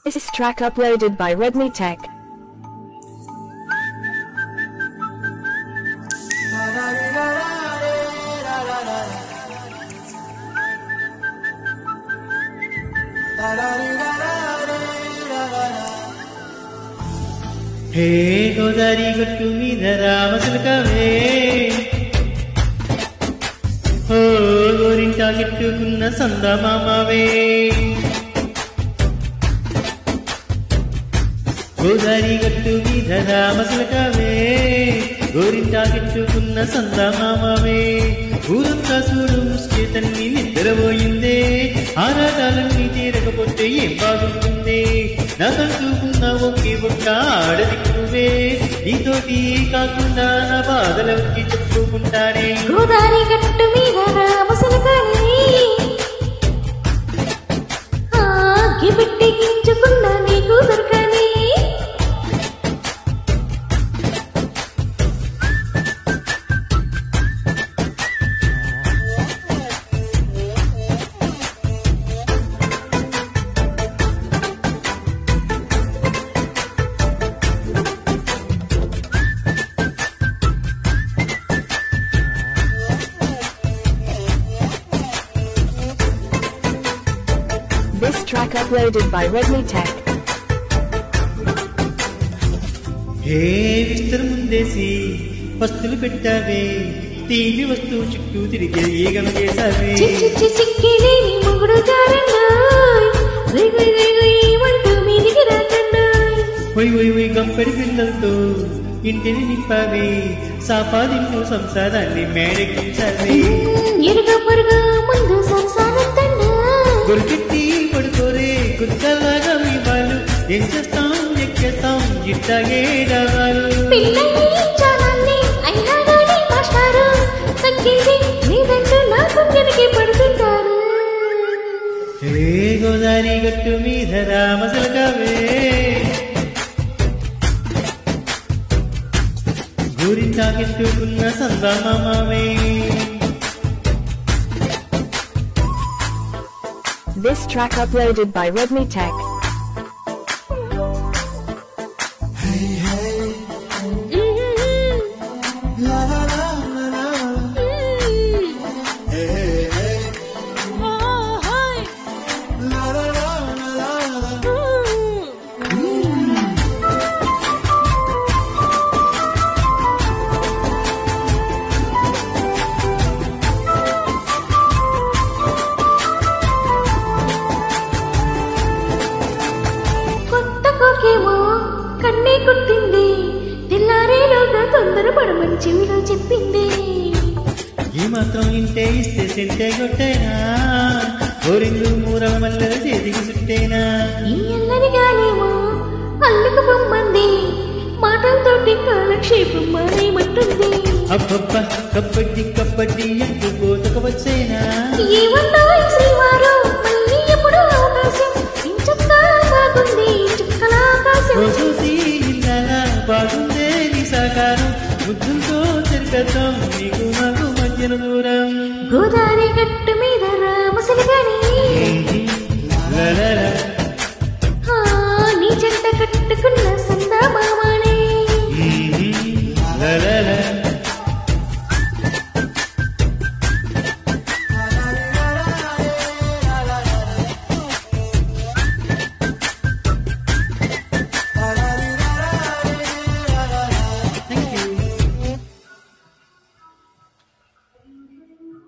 This track uploaded by Redmi Tech. Hey Godari gottu meeda masalkave Oh gorinta gettukunna sanda mamave Godari gottu meeda masalkave gorinta gettukunna sanda mamave ఊరంతా చూడు ముస్కేతన్ని నిద్రపోయిందే ఆరాటాలన్నీ తీరకపోతే ఏం బాగుంటుంది నాకంటూకున్న ఒకే ఒక్క ఆడదిక్కువే నీతోటి కాకుండా నా బాధలకి చెప్పుకుంటానే గోదారి గట్టు మీద రామసలకాని ఆగి పెట్టి గించుకున్నా నీకు దొరకని This track uploaded by Redmi Tech. Hey విస్తరు ముందేసి వస్తువులు పెట్టావే తీని వస్తువు చుట్టూ తిరిగే ఏగం చేసావే చిచ్చి సిక్కిలేని మొగుడు జారన్నాయ్ రేగై రేగై వంటూ మీదికి రాకన్నాయ్ ఒయ్ ఒయ్ ఒయ్ గంపెడి పిల్లలతో ఇంటిని నింపావే సాపాదిన్ను సంసారాన్ని మేడెక్కించావే ఎరుగా పొరుగా ముందు సంసారం తన్నాయ్ గొరికెట్టి పడుకోరే గుద్దలాగా మీ వాళ్ళు ఏం చేస్తాం ఎక్కేస్తాం ఇట్టాగే రావాలి పిల్లల్ని చాలాన్ని అయినా గాని మాస్టారు తగ్గింది మీదంటూ నా పుణ్యానికి పడుతుంటారు హే గోదారి గట్టు మీద రామసలకావే గోరింటా కెట్టుకున్న సందామామే This track uploaded by Redmi Tech. కన్నే కుట్టింది తెల్లారేలోగా తొందరపడమని చెవిలో చెప్పింది ఈ మాత్రం ఇంటే ఇస్తే సెంటే కొట్టేనా గోరిందు మూరవ మల్లెల చేతికి చుట్టేనా ఈ అల్లరి గాలేమో అల్లుకు పొమ్మంది మాటలతోటి కాలక్షేపం మానేమంటుంది అబ్బబ్బ కబడ్డీ కబడ్డీ అంటూ కోతకు వచ్చేనా ఏమన్నా శ్రీవారు మళ్ళీ ఎప్పుడు అవకాశం ఇంచక్కా బాగుంది చుక్కల ఆకాశం చూసి ఇల్లాలా బాగుందే నీ సాకారం బుద్ధులతో తిరగతాం నీకు నాకు మధ్యన దూరం